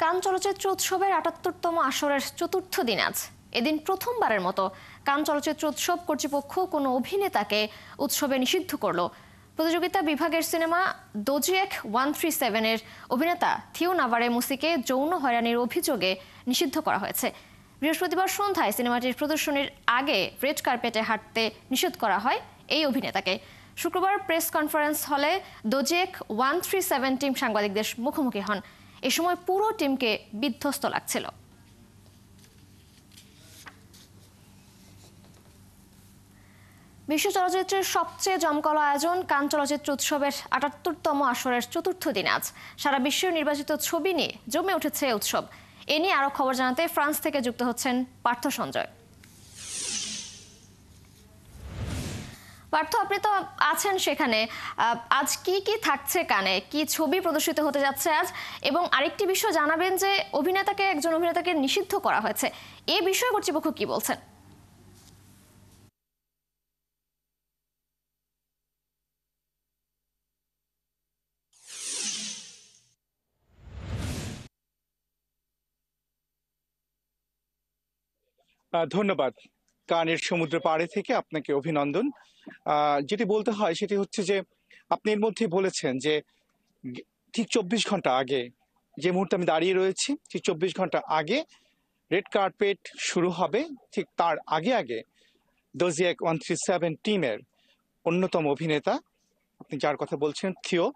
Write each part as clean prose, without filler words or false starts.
কান চলচ্চিত্র উৎসবের ৭৮তম আসরের চতুর্থ দিন আজ। এদিন প্রথমবারের মতো কান চলচ্চিত্র উৎসব কর্তৃপক্ষ কোনো অভিনেতাকে উৎসবে নিষিদ্ধ করল। প্রতিযোগিতা বিভাগের সিনেমা দোজিয়েক 137-এর অভিনেতা থিও নাভারে মুসিকে যৌন হয়রানির অভিযোগে নিষিদ্ধ করা হয়েছে। বৃহস্পতিবার সন্ধ্যায় সিনেমাটির প্রদর্শনীর আগে রেড কার্পেটে হাঁটতে নিষেধ করা হয় এই অভিনেতাকে। শুক্রবার প্রেস কনফারেন্স হলে দোজিয়েক 137 টিম সাংবাদিকদের মুখোমুখি হন। এ সময় পুরো টিমকে বিধ্বস্ত লাগছিল। বিশ্ব চলচ্চিত্রের সবচেয়ে জমকালো আয়োজন কান চলচ্চিত্র উৎসবের ৭৮তম আসরের চতুর্থ দিন আজ। সারা বিশ্বের নির্বাচিত ছবি নিয়ে জমে উঠেছে উৎসব। এ নিয়ে আরো খবর জানাতে ফ্রান্স থেকে যুক্ত হচ্ছেন পার্থ সঞ্জয়। পার্থ, আপনি তো আছেন সেখানে। আজ কি কি থাকছে কানে, কি ছবি প্রদর্শিত হতে যাচ্ছে আজ, এবং আরেকটি বিষয় জানাবেন যে একজন অভিনেতাকে নিষিদ্ধ করা হয়েছে, এ বিষয়ে কর্তৃপক্ষ কি বলছেন? ধন্যবাদ। কানের সমুদ্র পাড়ে থেকে আপনাকে অভিনন্দন। যেটি বলতে হয় সেটি হচ্ছে যে আপনি এর মধ্যে বলেছেন যে ঠিক ২৪ ঘন্টা আগে, যে মুহূর্তে আমি দাঁড়িয়ে রয়েছি, ঠিক ২৪ ঘন্টা আগে রেড কার্পেট শুরু হবে। ঠিক তার আগে আগে দোজিয়েক 137 টিমের অন্যতম অভিনেতা, আপনি যার কথা বলছেন থিও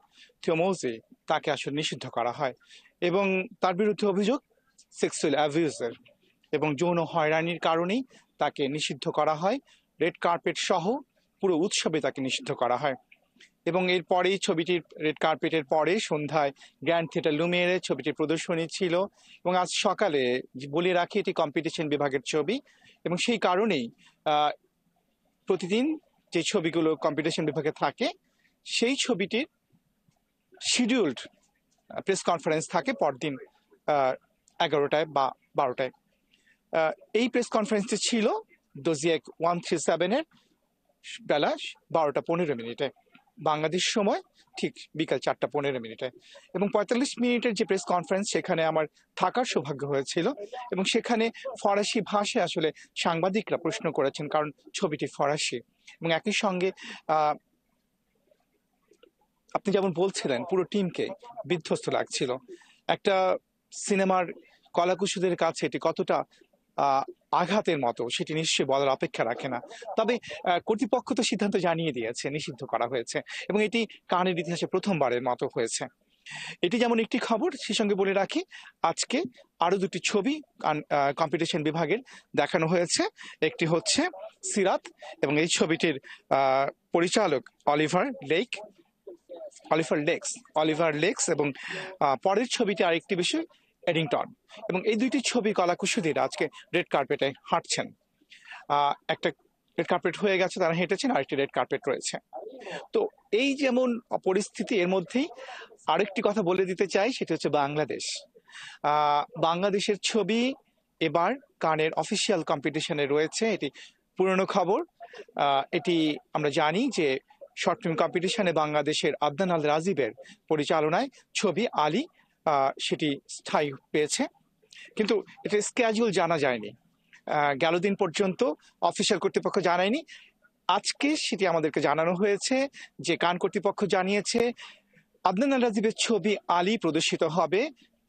মৌজি, তাকে আসলে নিষিদ্ধ করা হয় এবং তার বিরুদ্ধে অভিযোগ সেক্সুয়াল অ্যাবিউজের এবং যৌন হয়রানির কারণেই তাকে নিষিদ্ধ করা হয়। রেড কার্পেট সহ পুরো উৎসবে তাকে নিষিদ্ধ করা হয় এবং এরপরেই ছবিটির রেড কার্পেটের পরে সন্ধ্যায় গ্র্যান্ড থিয়েটার লুমিয়ারে ছবিটির প্রদর্শনী ছিল এবং আজ সকালে বলে রাখি এটি কম্পিটিশন বিভাগের ছবি এবং সেই কারণেই প্রতিদিন যে ছবিগুলো কম্পিটিশন বিভাগে থাকে সেই ছবিটির শিডিউলড প্রেস কনফারেন্স থাকে পরদিন 11টায় বা 12টায়। এই প্রেস কনফারেন্সটি ছিল দোজিয়েক 137-এর বেলা 12টা 15 বাংলাদেশ সময়, ঠিক বিকাল 4টা 15 এবং 45 মিনিটের যে প্রেস কনফারেন্স, সেখানে আমার থাকার সৌভাগ্য হয়েছিল এবং সেখানে ফরাসি ভাষায় আসলে সাংবাদিকরা প্রশ্ন করেছেন, কারণ ছবিটি ফরাসি এবং একই সঙ্গে আপনি যেমন বলছিলেন পুরো টিমকে বিধ্বস্ত লাগছিল। একটা সিনেমার কলাকুশলীদের কাছে এটি কতটা আঘাতের মতো সেটি নিশ্চয়ই বলার অপেক্ষা রাখে না। তবে কর্তৃপক্ষ তো সিদ্ধান্ত জানিয়ে দিয়েছে, নিষিদ্ধ করা হয়েছে এবং এটি কানের ইতিহাসে প্রথমবারের মতো হয়েছে। এটি যেমন একটি খবর, সেই সঙ্গে বলে রাখি আজকে আরো দুটি ছবি কম্পিটিশন বিভাগের দেখানো হয়েছে। একটি হচ্ছে সিরাত এবং এই ছবিটির পরিচালক অলিভার লেক্স এবং পরের ছবিটি আরেকটি বিষয় এডিংটন এবং এই দুইটি ছবি কলাকুশলীরা আজকে রেড কার্পেটে হাঁটছেন। একটা রেড কার্পেট হয়ে গেছে, তারা হেঁটেছেন, আরেকটি রেড কার্পেট রয়েছে। তো এই যেমন পরিস্থিতি, এর মধ্যেই আরেকটি কথা বলে দিতে চাই, সেটি হচ্ছে বাংলাদেশের ছবি এবার কানের অফিসিয়াল কম্পিটিশনে রয়েছে। এটি পুরনো খবর। এটি আমরা জানি যে শর্ট ফিল্ম কম্পিটিশনে বাংলাদেশের আদনান আল রাজীবের পরিচালনায় ছবি আলী সেটি স্থায়ী পেয়েছে, কিন্তু এটা স্ক্যাজুয়াল জানা যায়নি, গেল দিন পর্যন্ত অফিসিয়াল কর্তৃপক্ষ জানায়নি। আজকে সেটি আমাদেরকে জানানো হয়েছে যে কান কর্তৃপক্ষ জানিয়েছে আদনান আল রাজীবের ছবি আলী প্রদর্শিত হবে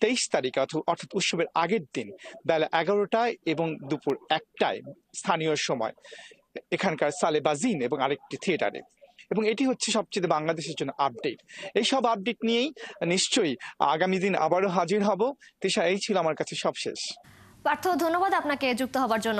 23 তারিখে, অর্থাৎ উৎসবের আগের দিন বেলা 11টায় এবং দুপুর 1টায় স্থানীয় সময় এখানকার সালে বাজিন এবং আরেকটি থিয়েটারে। এবং এটি হচ্ছে সবচেয়ে বাংলাদেশের জন্য আপডেট। এই সব আপডেট নিয়েই নিশ্চয়ই আগামী দিন আবারও হাজির হব। তিশা, এই ছিল আমার কাছে সবশেষ। পার্থ, ধন্যবাদ আপনাকে যুক্ত হবার জন্য।